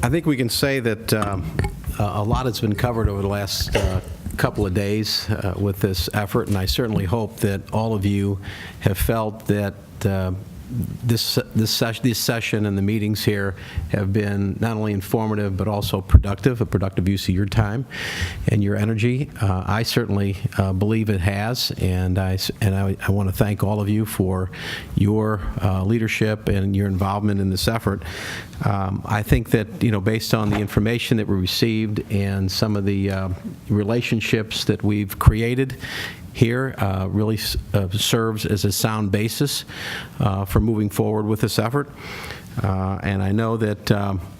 I think we can say that a lot has been covered over the last couple of days with this effort, and I certainly hope that all of you have felt that this session and the meetings here have been not only informative but also productive, a productive use of your time and your energy. I certainly believe it has, and I want to thank all of you for your leadership and your involvement in this effort. I think that, based on the information that we received and some of the relationships that we've created here really serves as a sound basis for moving forward with this effort. And I know that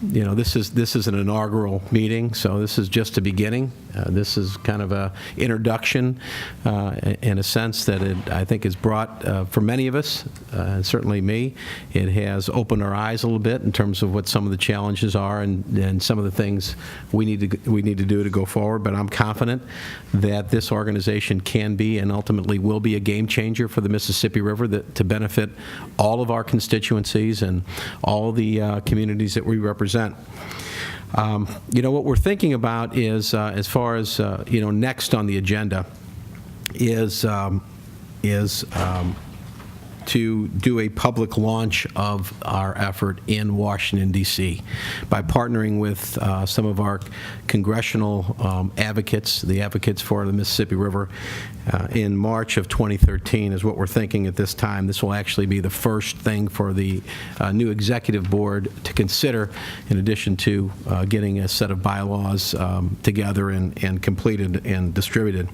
this is an inaugural meeting, so this is just the beginning. This is kind of a introduction in a sense that I think has brought, for many of us, and certainly me, it has opened our eyes a little bit in terms of what some of the challenges are and some of the things we need to do to go forward. But I'm confident that this organization can be and ultimately will be a game changer for the Mississippi River to benefit all of our constituencies and all the communities that we represent. What we're thinking about is, as far as next on the agenda, is to do a public launch of our effort in Washington, D.C. by partnering with some of our congressional advocates, the advocates for the Mississippi River. In March of 2013 is what we're thinking at this time. This will actually be the first thing for the new executive board to consider, in addition to getting a set of bylaws together and completed and distributed.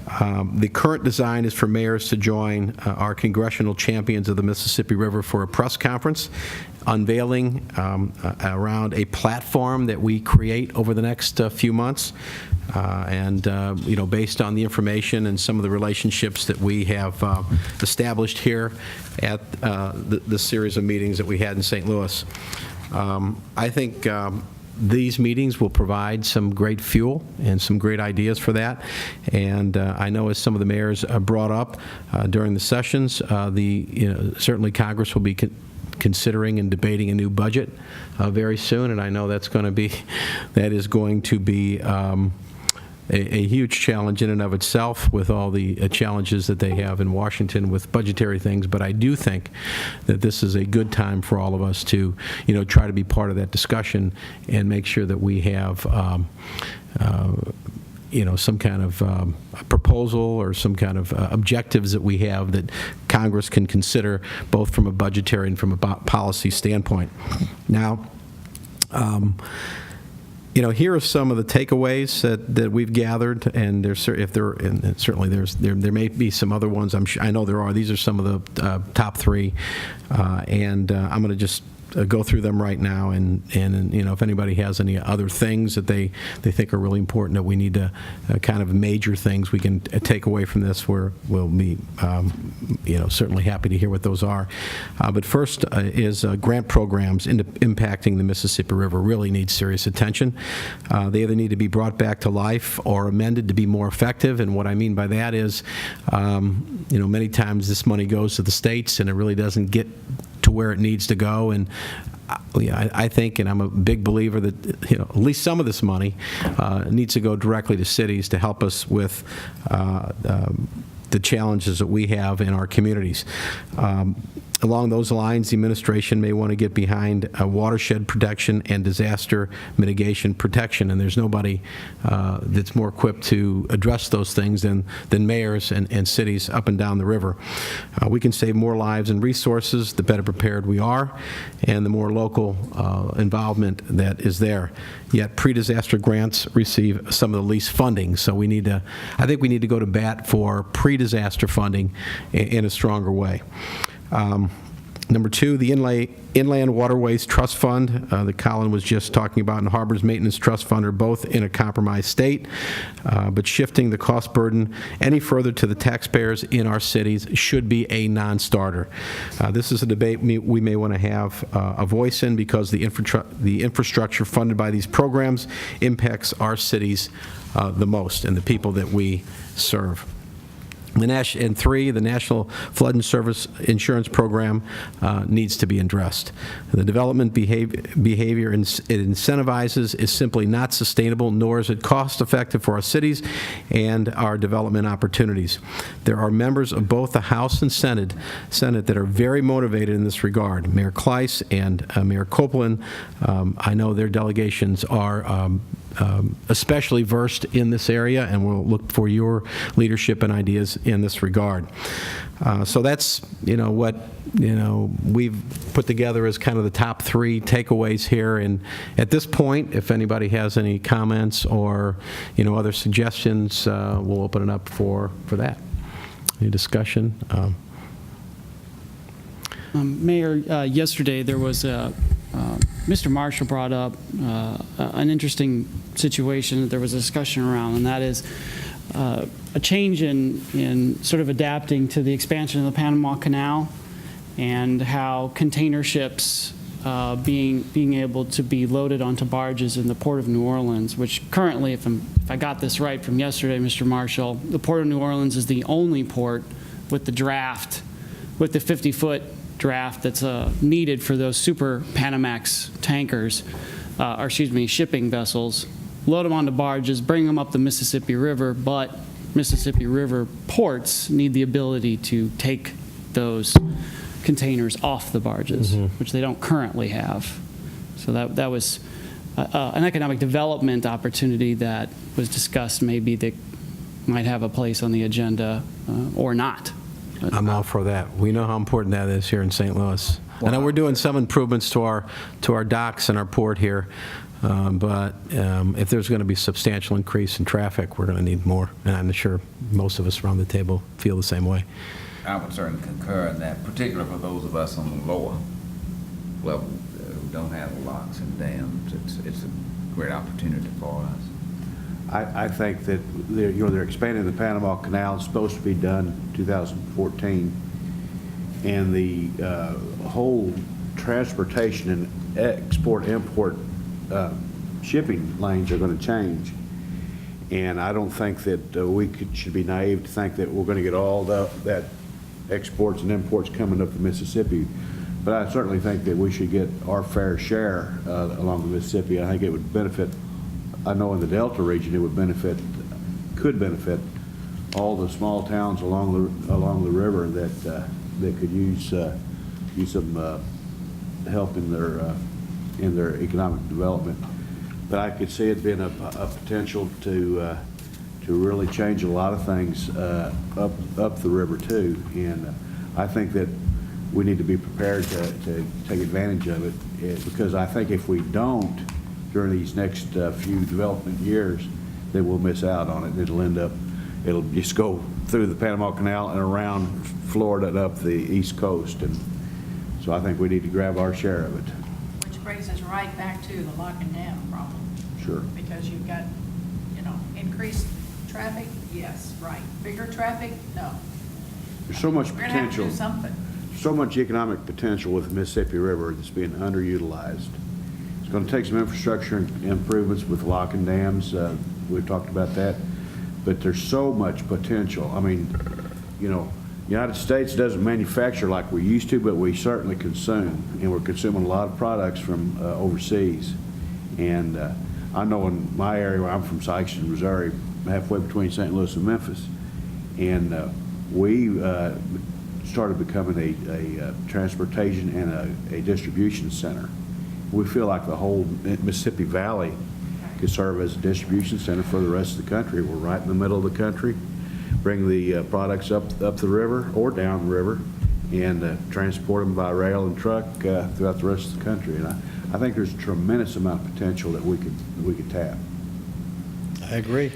The current design is for mayors to join our congressional champions of the Mississippi River for a press conference, unveiling around a platform that we create over the next few months. Based on the information and some of the relationships that we have established here at the series of meetings that we had in St. Louis. I think these meetings will provide some great fuel and some great ideas for that. And I know, as some of the mayors brought up during the sessions, certainly Congress will be considering and debating a new budget very soon, and I know that is going to be a huge challenge in and of itself, with all the challenges that they have in Washington with budgetary things. But I do think that this is a good time for all of us to, try to be part of that discussion and make sure that we have, some kind of proposal or some kind of objectives that we have that Congress can consider, both from a budgetary and from a policy standpoint. Now, here are some of the takeaways that we've gathered, and certainly there may be some other ones. I know there are. These are some of the top three, and I'm going to just go through them right now, and if anybody has any other things that they think are really important that we need to kind of major things we can take away from this, we'll be certainly happy to hear what those are. But first is grant programs impacting the Mississippi River really need serious attention. They either need to be brought back to life or amended to be more effective, and what I mean by that is many times this money goes to the states and it really doesn't get to where it needs to go. And I think, and I'm a big believer that at least some of this money needs to go directly to cities to help us with the challenges that we have in our communities. Along those lines, the administration may want to get behind watershed protection and disaster mitigation protection, and there's nobody that's more equipped to address those things than mayors and cities up and down the river. We can save more lives and resources the better prepared we are, and the more local involvement that is there. Yet pre-disaster grants receive some of the least funding, so I think we need to go to bat for pre-disaster funding in a stronger way. Number two, the Inland Waterways Trust Fund that Colin was just talking about, and Harbors Maintenance Trust Fund are both in a compromised state, but shifting the cost burden any further to the taxpayers in our cities should be a non-starter. This is a debate we may want to have a voice in, because the infrastructure funded by these programs impacts our cities the most and the people that we serve. And three, the National Flood and Service Insurance Program needs to be addressed. The development behavior it incentivizes is simply not sustainable, nor is it cost-effective for our cities and our development opportunities. There are members of both the House and Senate that are very motivated in this regard. Mayor Kleiss and Mayor Copeland, I know their delegations are especially versed in this area, and we'll look for your leadership and ideas in this regard. So that's, what, we've put together as kind of the top three takeaways here. And at this point, if anybody has any comments or, other suggestions, we'll open it up for that. Any discussion? Mayor, yesterday there was Mr. Marshall brought up an interesting situation that there was a discussion around, and that is a change in sort of adapting to the expansion of the Panama Canal and how container ships being able to be loaded onto barges in the Port of New Orleans, which currently, if I got this right from yesterday, Mr. Marshall, the Port of New Orleans is the only port with the draft, with the 50-foot draft that's needed for those super Panamax tankers, shipping vessels, load them onto barges, bring them up the Mississippi River, but Mississippi River ports need the ability to take those containers off the barges, which they don't currently have. So that was an economic development opportunity that was discussed, maybe that might have a place on the agenda or not. I'm all for that. We know how important that is here in St. Louis. I know we're doing some improvements to our docks and our port here, but if there's going to be substantial increase in traffic, we're going to need more. And I'm sure most of us around the table feel the same way. I would certainly concur in that, particularly for those of us on the lower level who don't have the locks and dams. It's a great opportunity for us. I think that they're expanding the Panama Canal. It's supposed to be done 2014, and the whole transportation and export-import shipping lanes are going to change. And I don't think that we should be naive to think that we're going to get all that exports and imports coming up the Mississippi. But I certainly think that we should get our fair share along the Mississippi. I think it would benefit. I know in the Delta region it would could benefit all the small towns along the river that could use some help in their economic development. But I could see it being a potential to really change a lot of things up the river too. And I think that we need to be prepared to take advantage of it, because I think if we don't during these next few development years, then we'll miss out on it. It'll just go through the Panama Canal and around Florida and up the East Coast. And so I think we need to grab our share of it. Which brings us right back to the lock and dam problem. Sure. Because you've got, increased traffic, yes, right. Bigger traffic, no. There's so much We're gonna have to potential. do something. So much economic potential with the Mississippi River that's being underutilized. It's going to take some infrastructure improvements with lock and dams. We've talked about that. But there's so much potential. I mean, United States doesn't manufacture like we used to, but we certainly consume. And we're consuming a lot of products from overseas. And I know in my area, where I'm from, Sikeston, Missouri, halfway between St. Louis and Memphis. And we started becoming a transportation and a distribution center. We feel like the whole Mississippi Valley could serve as a distribution center for the rest of the country. We're right in the middle of the country. Bring the products up the river or down the river and transport them by rail and truck throughout the rest of the country. And I think there's a tremendous amount of potential that we could tap. I agree.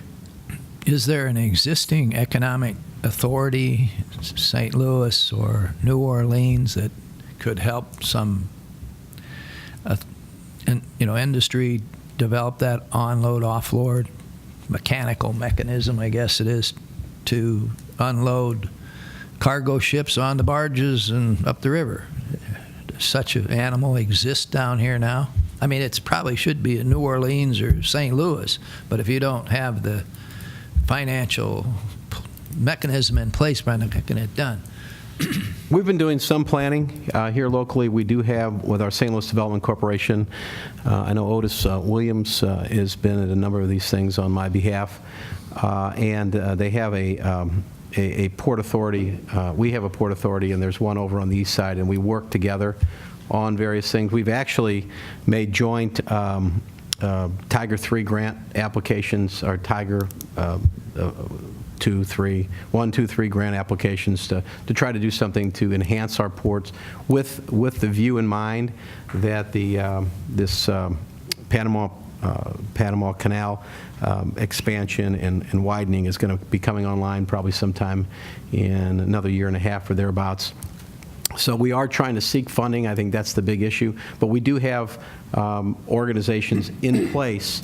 Is there an existing economic authority, St. Louis or New Orleans, that could help some industry develop that onload, offload mechanical mechanism, I guess it is, to unload cargo ships on the barges and up the river? Does such an animal exist down here now? I mean, it probably should be in New Orleans or St. Louis, but if you don't have the financial, mechanism in place by not getting it done. We've been doing some planning here locally. We do have, with our St. Louis Development Corporation, I know Otis Williams has been at a number of these things on my behalf, and they have a port authority. We have a port authority, and there's one over on the east side, and we work together on various things. We've actually made joint Tiger 3 grant applications, or Tiger 1, 2, 3 grant applications to try to do something to enhance our ports with the view in mind that this Panama Canal expansion and widening is going to be coming online probably sometime in another year and a half or thereabouts. So we are trying to seek funding. I think that's the big issue. But we do have organizations in place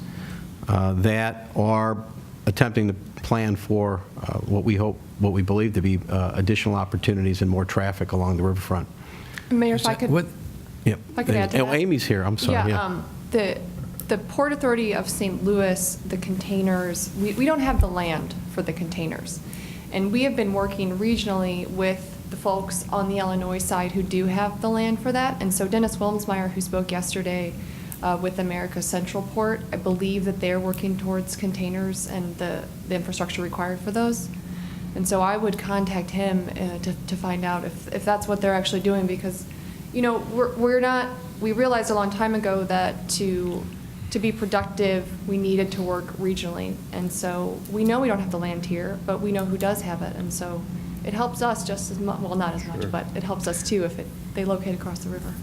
that are attempting to plan for what we believe to be additional opportunities and more traffic along the riverfront. Mayor, if I could, Yep. if I could add to Oh, that. Amy's here. I'm sorry. Yeah, the Port Authority of St. Louis, the containers, we don't have the land for the containers. And we have been working regionally with the folks on the Illinois side who do have the land for that. And so Dennis Wilmsmeyer, who spoke yesterday with America Central Port, I believe that they're working towards containers and the infrastructure required for those. And so I would contact him to find out if that's what they're actually doing, because, you know, we realized a long time ago that to be productive, we needed to work regionally. And so we know we don't have the land here, but we know who does have it. And so it helps us just as much, well, not as much, but it helps us too if they locate across the river.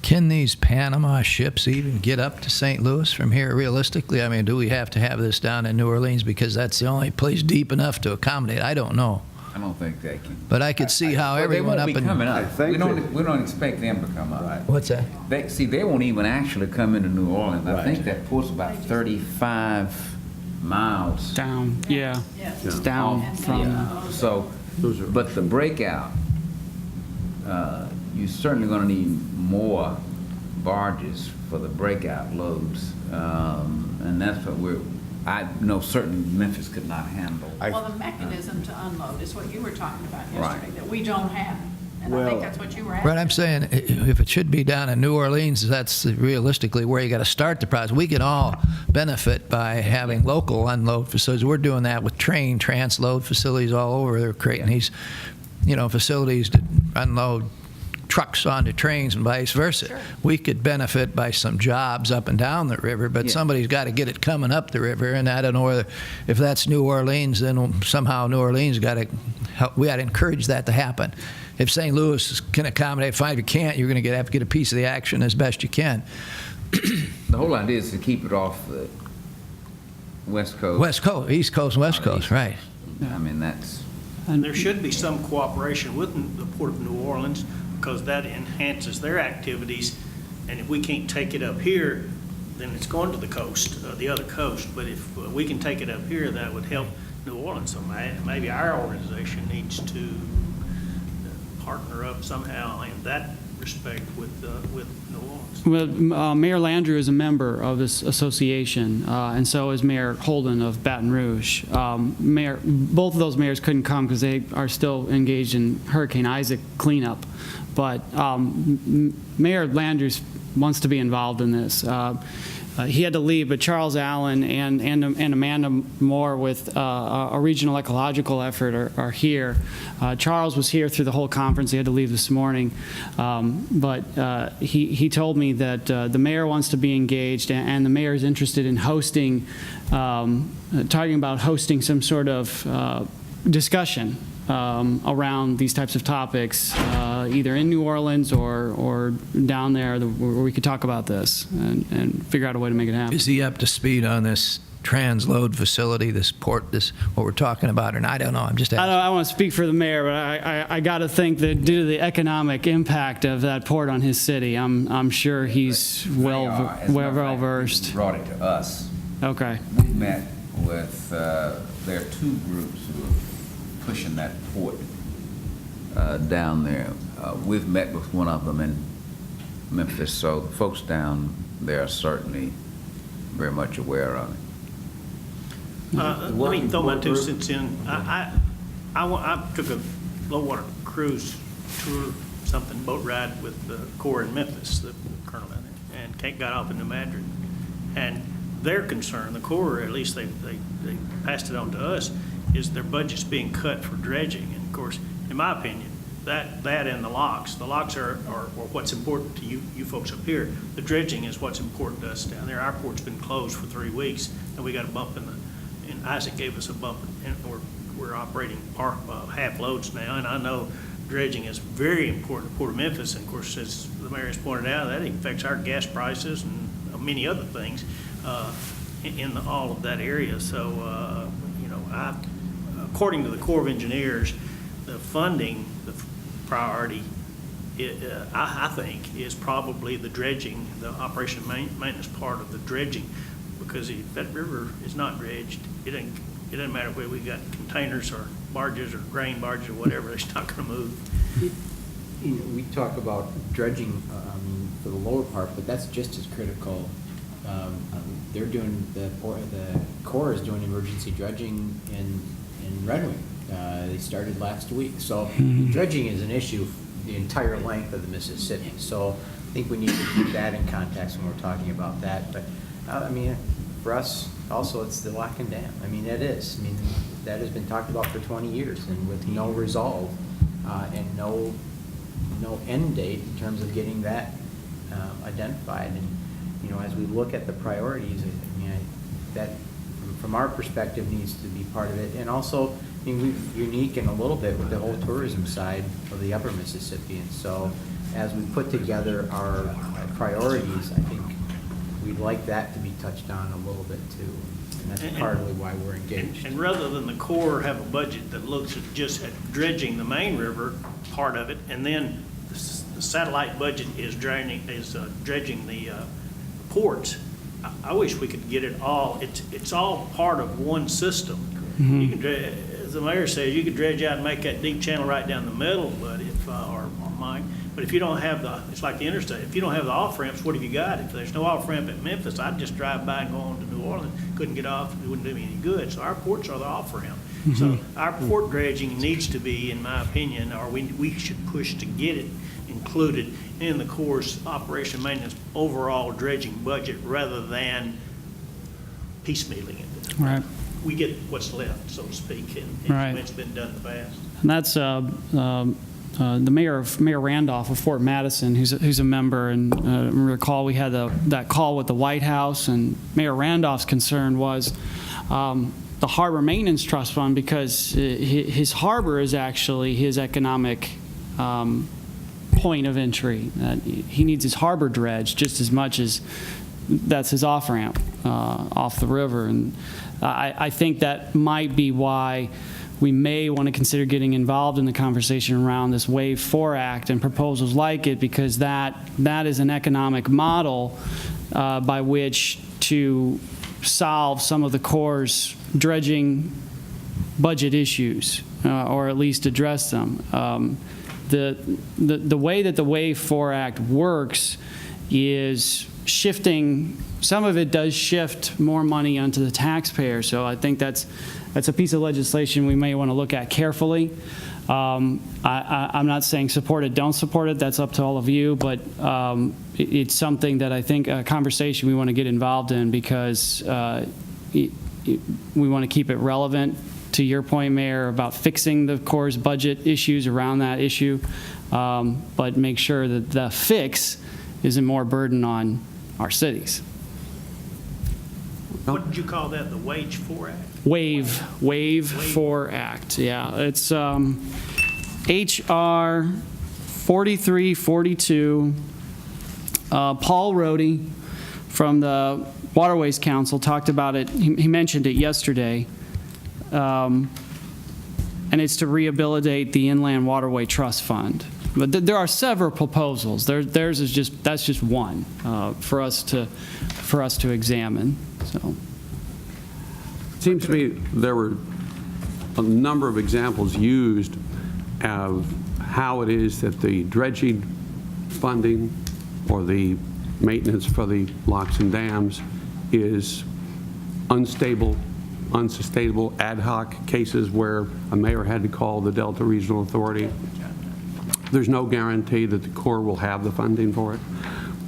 Can these Panama ships even get up to St. Louis from here realistically? I mean, do we have to have this down in New Orleans because that's the only place deep enough to accommodate? I don't know. I don't think they can. But I could see how Well, everyone up they won't in... be coming I up. think We don't expect them to come up. What's that? They won't even actually come into New Orleans. I Right. think that port's about 35 miles. Down, yeah. Yes. It's down off. from, Yeah. So, Those are- but the breakout, you're certainly going to need more barges for the breakout loads. And that's what I know certain Memphis could not handle. Well, the mechanism to unload is what you were talking about Right. yesterday, that we don't have. And I Well- think that's what you were asking. Right, I'm saying if it should be down in New Orleans, that's realistically where you got to start the process. We can all benefit by having local unload facilities. We're doing that with train transload facilities all over. They're creating these, facilities to unload trucks onto trains and vice versa. Sure. We could benefit by some jobs up and down the river, but Yeah. somebody's got to get it coming up the river, and I don't know if that's New Orleans, then somehow New Orleans got to help. We got to encourage that to happen. If St. Louis can accommodate, fine. If you can't, you're going to have to get a piece of the action as best you can. The whole idea is to keep it off the West Coast. West Coast, East Coast, West Coast, right. I mean, that's, and There should be some cooperation with the Port of New Orleans, because that enhances their activities. And if we can't take it up here, then it's going to the coast, the other coast. But if we can take it up here, that would help New Orleans. So maybe our organization needs to partner up somehow in that respect with New Orleans. well, Mayor Landrieu is a member of this association, and so is Mayor Holden of Baton Rouge. Both of those mayors couldn't come because they are still engaged in Hurricane Isaac cleanup. But Mayor Landrieu wants to be involved in this. He had to leave, but Charles Allen and Amanda Moore with a regional ecological effort are here. Charles was here through the whole conference. He had to leave this morning. But he told me that the mayor wants to be engaged, and the mayor is interested in hosting, talking about hosting some sort of discussion around these types of topics, either in New Orleans or down there, where we could talk about this and figure out a way to make it happen. Is he up to speed on this transload facility, this port, what we're talking about? And I don't know, I'm just asking. I don't want to speak for the mayor, but I got to think that due to the economic impact of that port on his city, I'm sure he's As a matter of well fact, versed. he brought it to us. Okay. We met with, there are two groups who are pushing that port down there. We've met with one of them in Memphis, so the folks down there are certainly very much aware of it. Let me throw my 2 cents in. I took a low water cruise tour, something, boat ride with the Corps in Memphis, the colonel in there, and Kate got off in New Madrid. And their concern, the Corps, at least they passed it on to us, is their budget's being cut for dredging. And of course, in my opinion, that and the locks are what's important to you folks up here. The dredging is what's important to us down there. Our port's been closed for 3 weeks, and we got a bump and Isaac gave us a bump, and we're operating half loads now. And I know dredging is very important to Port of Memphis, and of course, as the mayor has pointed out, that affects our gas prices and many other things in all of that area. So, according to the Corps of Engineers, the funding, the priority, I think, is probably the dredging, the operation maintenance part of the dredging, because if that river is not dredged, it doesn't matter whether we got containers or barges or grain barges or whatever, it's not going to move. We talk about dredging for the lower part, but that's just as critical. They're doing, the Corps is doing emergency dredging in Red Wing. They started last week. So dredging is an issue the entire length of the Mississippi. So I think we need to keep that in context when we're talking about that. But for us also, it's the lock and dam. It is. That has been talked about for 20 years and with no resolve and no end date in terms of getting that identified. And as we look at the priorities, that from our perspective needs to be part of it. And also, we're unique in a little bit with the whole tourism side of the upper Mississippi. And so as we put together our priorities, I think we'd like that to be touched on a little bit too. And that's partly why we're engaged. And rather than the Corps have a budget that looks at just at dredging the main river part of it, and then the satellite budget is dredging the ports, I wish we could get it all. It's all part of one system. You can, as the mayor says, you could dredge out and make that deep channel right down the middle, but but if you don't have it's like the interstate. If you don't have the off ramps, what have you got? If there's no off ramp at Memphis, I'd just drive by and go on to New Orleans. Couldn't get off. It wouldn't do me any good. So our ports are the off ramp. So our port dredging needs to be, in my opinion, or we should push to get it included in the Corps' operation maintenance overall dredging budget rather than piecemealing it. Right. We get what's left, so to speak, and Right. it's been done in the past. And that's the Mayor Randolph of Fort Madison, who's a member, and recall we had that call with the White House, and Mayor Randolph's concern was the Harbor Maintenance Trust Fund, because his harbor is actually his economic point of entry. He needs his harbor dredged just as much as that's his off-ramp off the river. And I think that might be why we may want to consider getting involved in the conversation around this Wave 4 Act and proposals like it, because that is an economic model by which to solve some of the Corps' dredging budget issues, or at least address them. The way that the Wave 4 Act works is shifting, some of it does shift more money onto the taxpayer. So I think that's a piece of legislation we may want to look at carefully. I'm not saying support it, don't support it, that's up to all of you, but it's something that I think a conversation we want to get involved in, because we want to keep it relevant. To your point, Mayor, about fixing the Corps' budget issues around that issue, but make sure that the fix isn't more burden on our cities. What did you call that, the Wage 4 Act? Wave 4 Act, yeah. It's H.R. 4342. Paul Rohde from the Waterways Council talked about it. He mentioned it yesterday. And it's to rehabilitate the Inland Waterway Trust Fund. But there are several proposals. Theirs is that's just one for us to examine. So. It seems to me there were a number of examples used of how it is that the dredging funding or the maintenance for the locks and dams is unstable unsustainable ad hoc cases where a mayor had to call the Delta Regional Authority. There's no guarantee that the Corps will have the funding for it.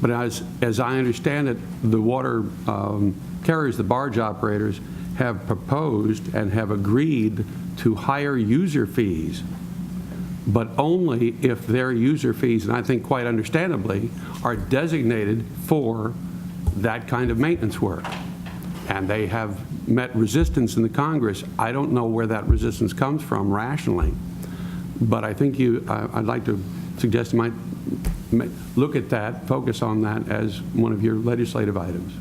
But as I understand it, the water carriers, the barge operators, have proposed and have agreed to higher user fees, but only if their user fees, and I think quite understandably, are designated for that kind of maintenance work. And they have met resistance in the Congress. I don't know where that resistance comes from rationally, but I think I'd like to suggest you might look at that, focus on that as one of your legislative items.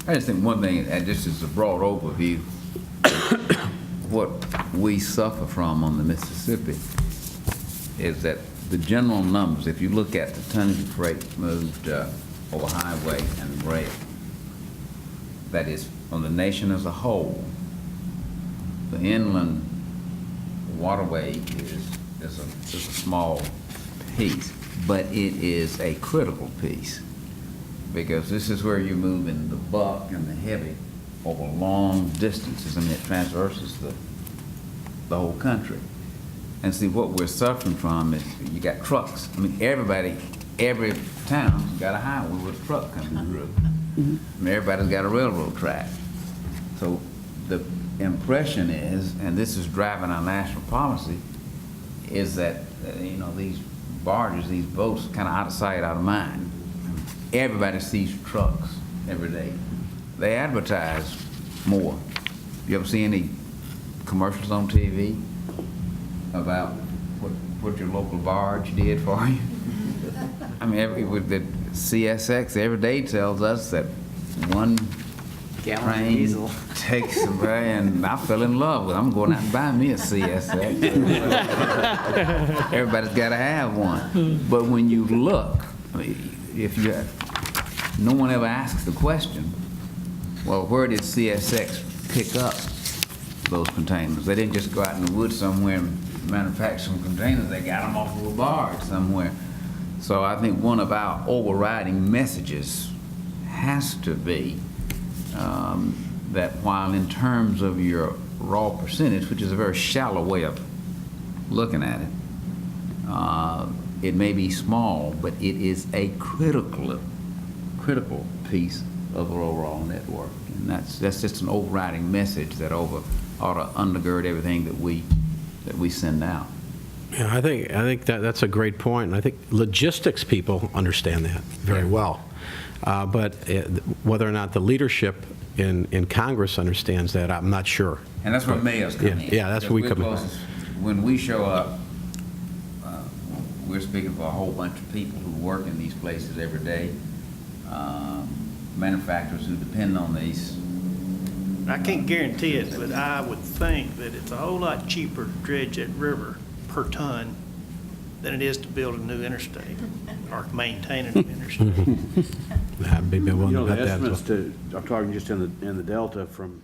I just think one thing, and just as a broad overview, what we suffer from on the Mississippi is that the general numbers, if you look at the tonnage of freight moved over highway and rail, that is on the nation as a whole, the inland waterway is a small piece, but it is a critical piece, because this is where you're moving the buck and the heavy over long distances. I mean, it traverses the whole country. And see, what we're suffering from is you got trucks. I mean, every town's got a highway with a truck coming through. I mean, everybody's got a railroad track. So the impression is, and this is driving our national policy, is that, you know, these barges, these boats, kind of out of sight, out of mind. Everybody sees trucks every day. They advertise more. You ever see any commercials on TV about what your local barge did for you? I mean, with the CSX every day tells us that one Gallon of train diesel. takes away, and I fell in love with it. I'm going out and buying me a CSX. Everybody's got to have one. But when you look, I mean, no one ever asks the question, well, where did CSX pick up those containers? They didn't just go out in the woods somewhere and manufacture some containers. They got them off of a barge somewhere. So I think one of our overriding messages has to be that while in terms of your raw percentage, which is a very shallow way of looking at it, it may be small, but it is a critical piece of the overall network. And that's just an overriding message that ought to undergird everything that we send out. Yeah, I think that's a great point, and I think logistics people understand that very well. But whether or not the leadership in Congress understands that, I'm not sure. And that's where mayors come in. Yeah, that's where we come in. When we show up, we're speaking for a whole bunch of people who work in these places every day, manufacturers who depend on these. I can't guarantee it, but I would think that it's a whole lot cheaper to dredge that river per ton than it is to build a new interstate or maintain a new interstate. I'd be willing You to know, the bet that as well. estimates I'm talking just in the Delta from